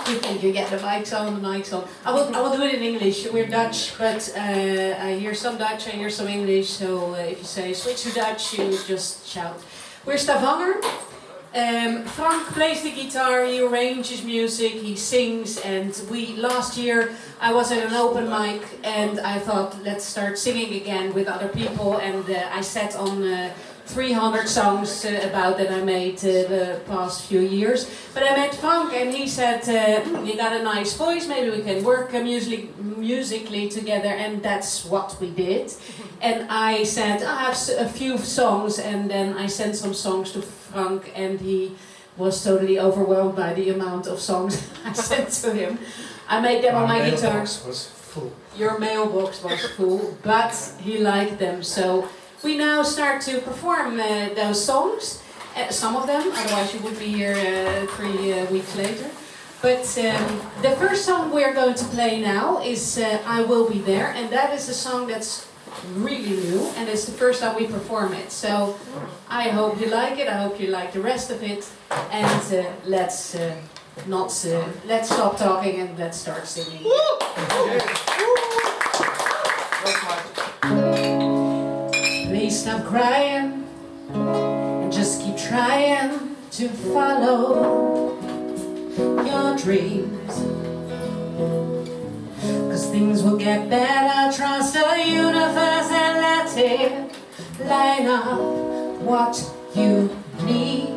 You think you get the mics on, the mics on. I will do it in English. We're Dutch, but I hear some Dutch, I hear some English. So if you say switch to Dutch, you just shout. We're StaVanger. Frank plays the guitar, he arranges music, he sings, and last year I was at an open mic and I thought let's start singing again with other people, and I sat on 300 songs about that I made the past few years. But I met Frank and he said, you got a nice voice, maybe we can work musically together, and that's what we did. And I said, I have a few songs, and then I sent some songs to Frank and he was totally overwhelmed by the amount of songs I sent to him. I made them on my guitar. Was full. Your mailbox was full, but he liked them. So we now start to perform those songs, some of them, otherwise you would be here 3 weeks later. But the first song we're going to play now is I Will Be There, and that is a song that's really new, and it's the first time we perform it. So I hope you like it, I hope you like the rest of it, and let's stop talking and let's start singing. Please stop crying and just keep trying to follow your dreams, 'cause things will get better. Trust the universe and let it line up what you need,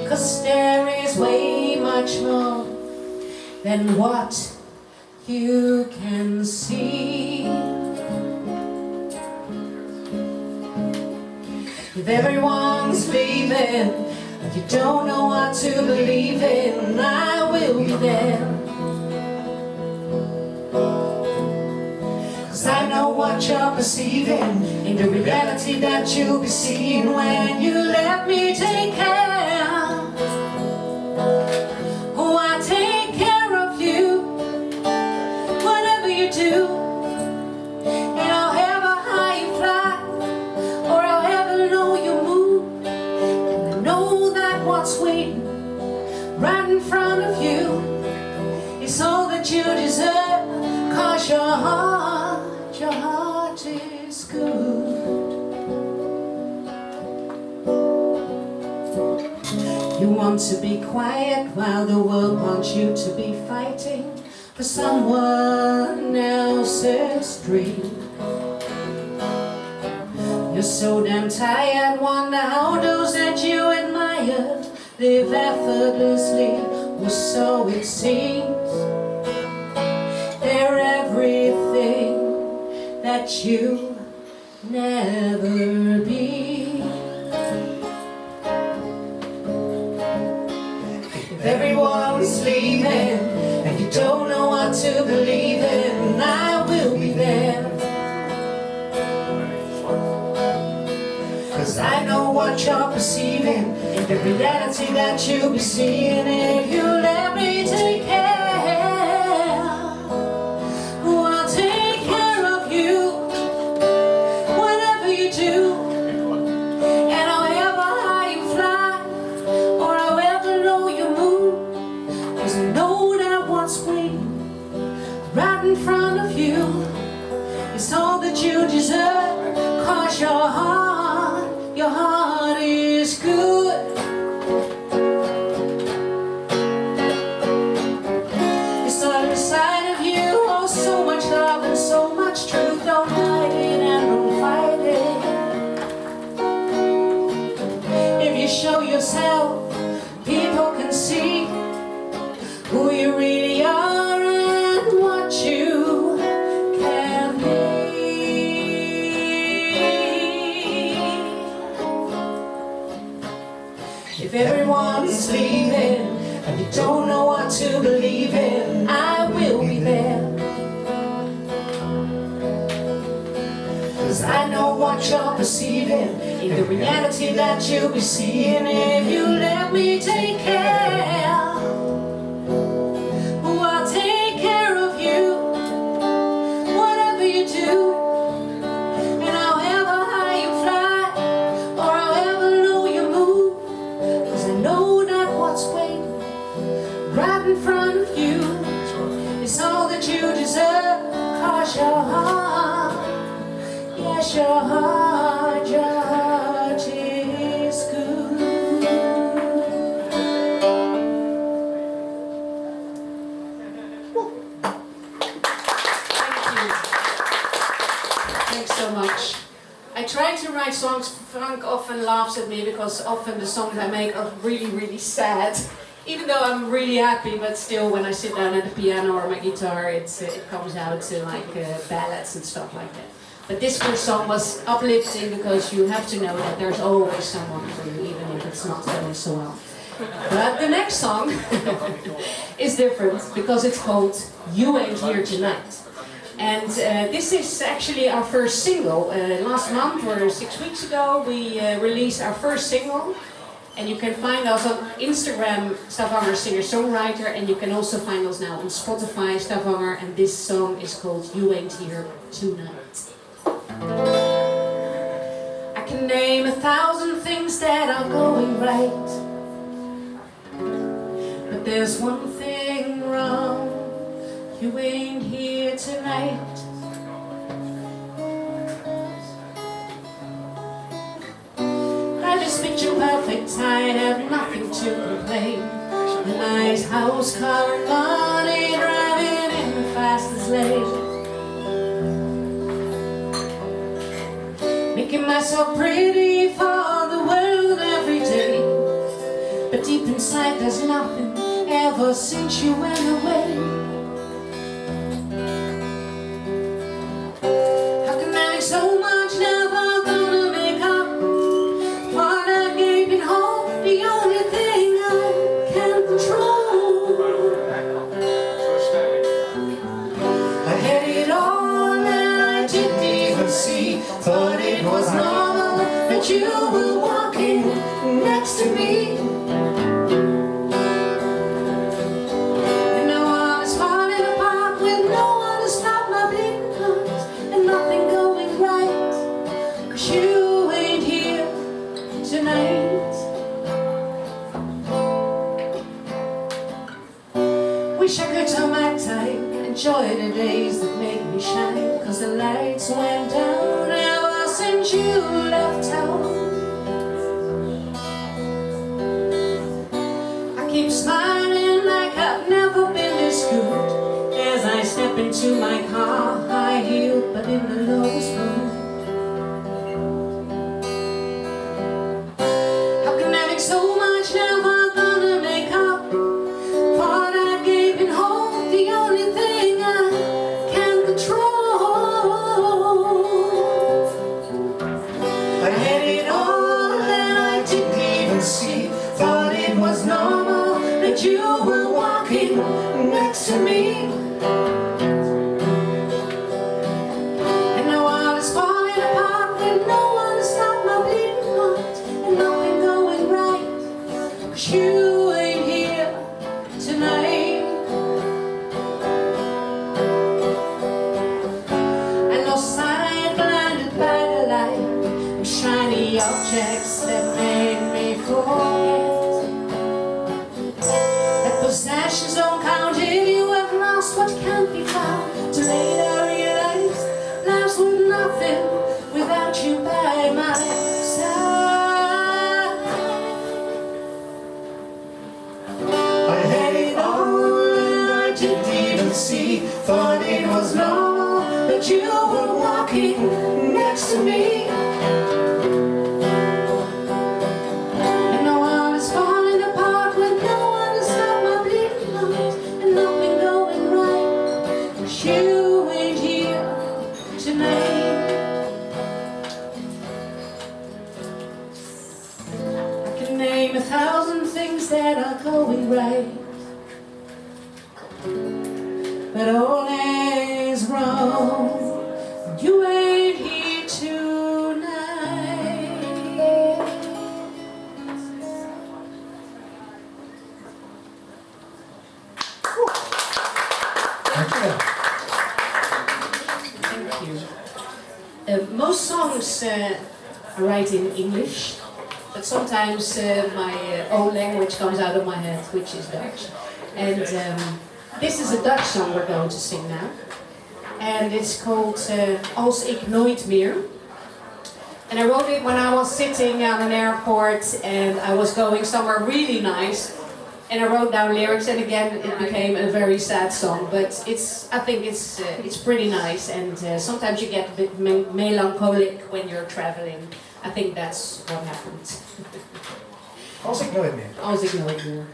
'cause there is way much more than what you can see. If everyone's leaving, if you don't know what to believe in, I will be there. 'Cause I know what you're perceiving in the reality that you'll be seeing when you let me take care. Oh, I take care of you, whatever you do. And however high you fly, or however low you move, and I know that what's waiting right in front of you is all that you deserve, 'cause your heart is good. You want to be quiet while the world wants you to be fighting for someone else's dream. You're so damn tired, wonder how those that you admire live effortlessly, well so it seems. They're everything that you never be. If everyone's leaving and you don't know what to believe in, I will be there. 'Cause I know what you're perceiving in the reality that you'll be seeing if you let me take care. Oh, I'll take care of you, whatever you do. And however high you fly, or however low you move, 'cause I know that what's waiting right in front of you is all that you deserve, 'cause your heart is good. It's all inside of you, oh so much love and so much truth. Don't hide it and don't fight it. If you show yourself, people can see who you really are and what you can be. If everyone's leaving and you don't know what to believe in, I will be there. 'Cause I know what you're perceiving in the reality that you'll be seeing if you let me take care. Oh, I'll take care of you, whatever you do. And however high you fly, or however low you move, 'cause I know that what's waiting right right in front of you is all that you deserve. 'Cause your heart, yes, your heart is good. Thank you. Thanks so much. I try to write songs. Frank often laughs at me because often the songs I make are really, really sad. Even though I'm really happy, but still when I sit down at the piano or my guitar, it comes out to like ballads and stuff like that. But this first song was uplifting because you have to know that there's always someone for you, even if it's not going so well. But the next song is different because it's called You Ain't Here Tonight. And this is actually our first single. Last month or 6 weeks ago we released our first single. And you can find us on Instagram, StaVanger singer-songwriter, and you can also find us now on Spotify, StaVanger, and this song is called You Ain't Here Tonight. I can name 1,000 things that are going right, but there's one thing wrong. You ain't here tonight. This picture perfect, I have nothing to complain. A nice house, car, and money, driving in the fastest lane. Making myself pretty for the world every day. But deep inside there's nothing ever since you went away. How can having so much never gonna make up? The only thing I can control. I had it all and I didn't even see. Thought it was normal that you were walking next to me. And now all is falling apart with no one to stop my bleeding heart and nothing going right. 'Cause you ain't here tonight. Wish I could turn back time, enjoy the days that make me shine. 'Cause the lights went down ever since you left town. I keep smiling like I've never been this good as I step into my car, high heeled but in the lowest mood. How can having so much never gonna make up? The only thing I can control. I had it all and I didn't even see. Thought it was normal that you were walking next to me. And now all is falling apart with no one to stop my bleeding heart and nothing going right. 'Cause you ain't here tonight. Shiny objects that made me forget that possessions don't count if you have lost what can't be found. To later realize life's worth nothing without you by my side. I had it all and I didn't even see. Thought it was normal that you were walking next to me. I can name 1,000 things that are going right, but all is wrong. You ain't here tonight. Thank you. Most songs I write in English, but sometimes my own language comes out of my head, which is Dutch. And this is a Dutch song we're going to sing now. And it's called Als Ik Nooit Meer. And I wrote it when I was sitting at an airport and I was going somewhere really nice. And I wrote down lyrics, and again it became a very sad song. But I think it's pretty nice. And sometimes you get a bit melancholic when you're traveling. I think that's what happened. Als ik nooit meer. Als ik nooit meer.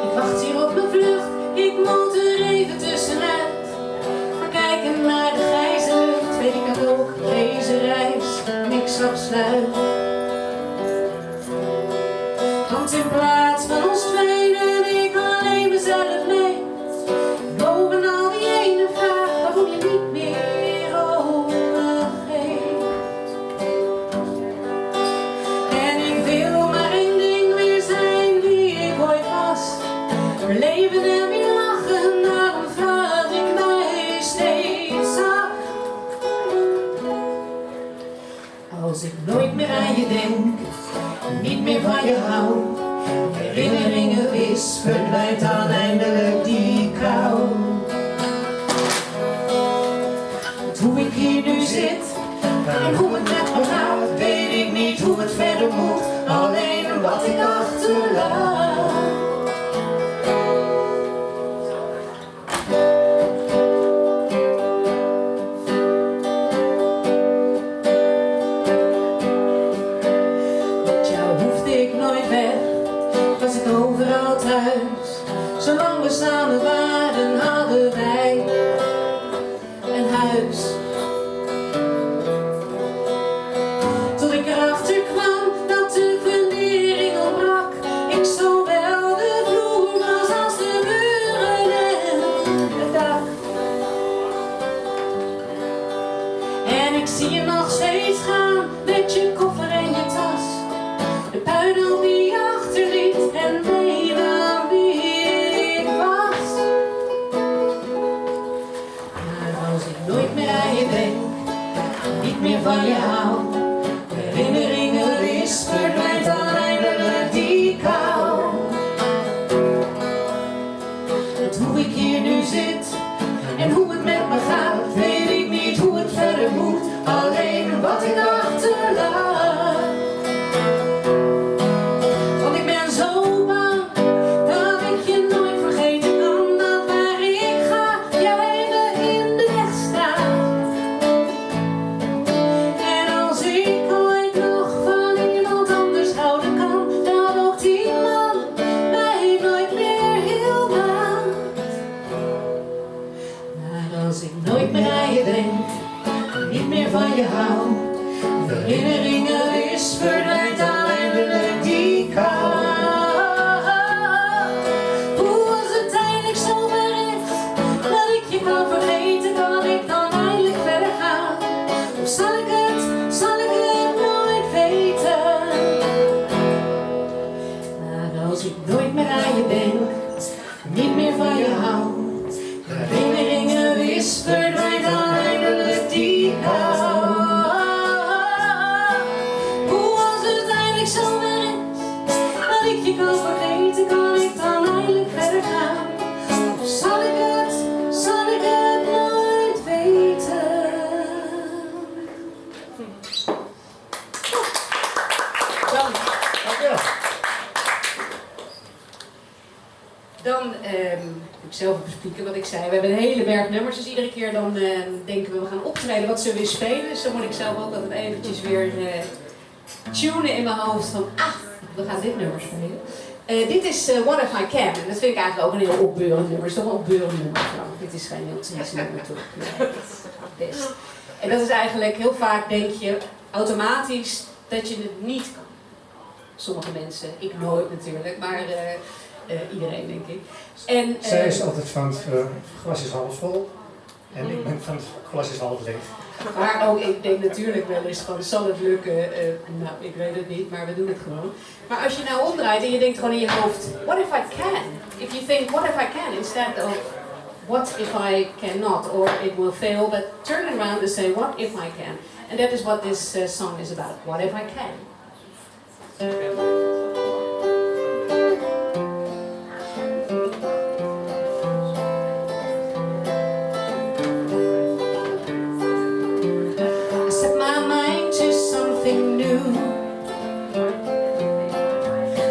Ik wacht hier op mijn vlucht, ik moet er even tussenuit. Maar kijken naar de grijze lucht, weet ik dat ook deze reis niks afsluit. Want in plaats van ons tweeën neem ik alleen mezelf mee. Bovenal die ene vraag waarom je niet meer overgeeft. En ik wil maar één ding weer zijn wie ik ooit was. Weer leven en weer lachen, daarom vraag ik mij steeds af. Als ik nooit meer aan je denk, niet meer van je hou. Herinneringen wis, verdwijnt dan eindelijk die kou. Want hoe ik hier nu zit en hoe het met me gaat, weet ik niet hoe het verder moet, alleen wat ik achterlaat. Met jou hoefde ik nooit weg, was ik overal thuis. Zolang we samen waren, hadden wij een huis. Tot ik erachter kwam dat de fundering ontbrak. Ik zowel de vloer was als de muren en het dak. En ik zie je nog steeds gaan met je koffer en je tas. De puinhoop die je achterliet en bijna wie ik was. Maar als ik nooit meer aan je denk, niet meer van je hou, herinneringen wis, verdwijnt dan eindelijk die kou. Want hoe ik hier nu zit en hoe het met me gaat, weet ik niet hoe het verder moet, alleen wat ik achterlaat. Want ik ben zo bang dat ik je nooit vergeten kan, dat waar ik ga, jij me in de weg staat. En als ik ooit nog van iemand anders houden kan, dan ook die man mij nooit meer heel maakt. Maar als ik nooit meer aan je denk, niet meer van je hou, herinneringen wis, verdwijnt dan eindelijk die kou. Hoe als het eindelijk zover is dat ik je kan vergeten, kan ik dan eindelijk verder gaan? Of zal ik het nooit weten? Maar als ik nooit meer aan je denk, niet meer van je hou, herinneringen wis, verdwijnt dan eindelijk die kou. Hoe als het eindelijk zover is dat ik je kan vergeten, kan ik dan eindelijk verder gaan? Of zal ik het nooit weten? Dankjewel. Dan moet ik zelf op spieken wat ik zei. We hebben een hele berg nummers, dus iedere keer dan denken we gaan optreden. Wat zullen we spelen? Dus dan moet ik zelf ook altijd eventjes weer tunen in mijn hoofd van we gaan dit nummer spelen. Dit is What If I Can. En dat vind ik eigenlijk ook een heel opbeurend nummer. Het is toch een opbeurend nummer, Frank? Dit is geen heel triest nummer, toch? Nee, best. En dat is eigenlijk, heel vaak denk je automatisch dat je het niet kan. Sommige mensen, ik nooit natuurlijk, maar iedereen denk ik. En, Zij is altijd van het glas is half vol en ik ben van het glas is half leeg. Maar ook, ik denk natuurlijk wel eens van, zal het lukken? Nou, ik weet het niet, maar we doen het gewoon. Maar als je nou omdraait en je denkt gewoon in je hoofd, what if I can? If you think, what if I can, instead of, what if I cannot? Or it will fail, but turn around and say, what if I can? And that is what this song is about. What if I can? I set my mind to something new.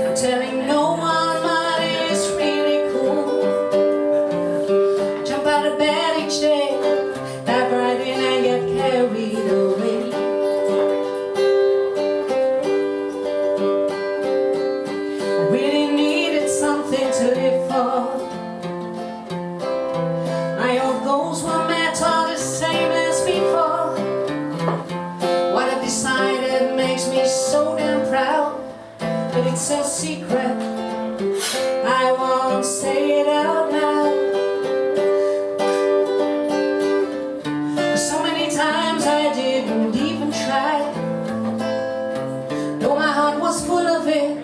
I'm telling no one, but it's really cool. I jump out of bed each day, dive right in and get carried away. I really needed something to live for. My old goals were met all the same as before. What I've decided makes me so damn proud, but it's a secret, I won't say it out loud. So many times I didn't even try, though my heart was full of it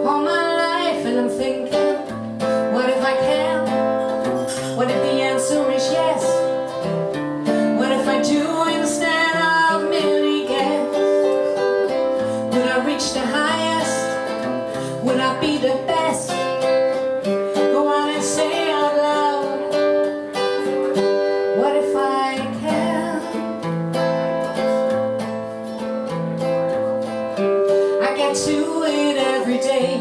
all my life. And I'm thinking, what if I can? What if the answer is yes? What if I do instead of merely guess? Would I reach the highest? Would I be the best? Go on and say out loud, what if I can? I get to it every day.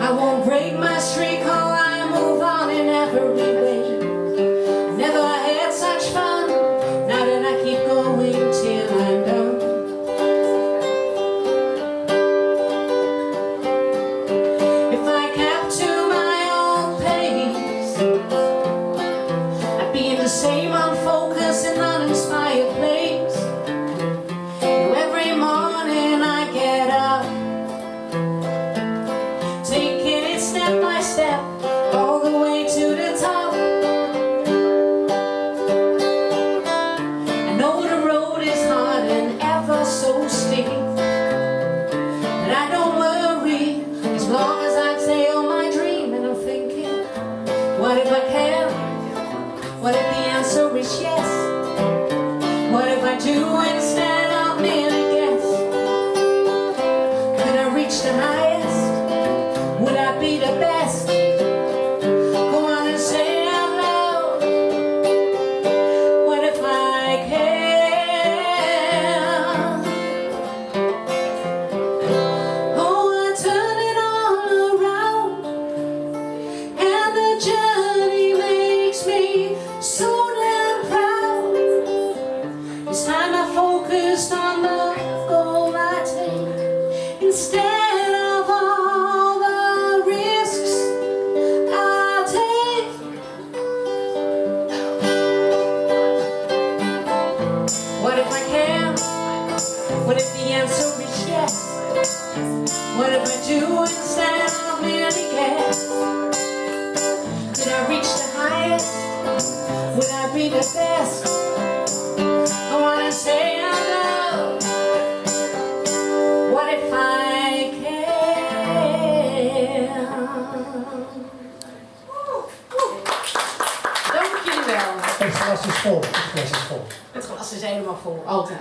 I won't break my streak, or I move on in every way. Never had such fun, now that I keep going till I'm done. If I kept to my own pace, I'd be in the same unfocused and uninspired place. Every morning I get up, taking it step by step, all the way to the top. I know the road is hard and ever so steep, but I don't worry, as long as I sail my dream. And I'm thinking, what if I can? What if the answer is yes? What if I do instead of merely guess? Could I reach the highest? Would I be the best? Go on and say out loud, what if I can? Oh, I turn it all around, and the journey makes me so damn proud. This time I focused on the goal I take, instead of all the risks I take. What if I can? What if the answer is yes? What if I do instead of merely guess? Could I reach the highest? Would I be the best? I wanna say out loud, what if I can? Dank jullie wel. Het glas is vol. Het glas is vol. Het glas is helemaal vol, altijd.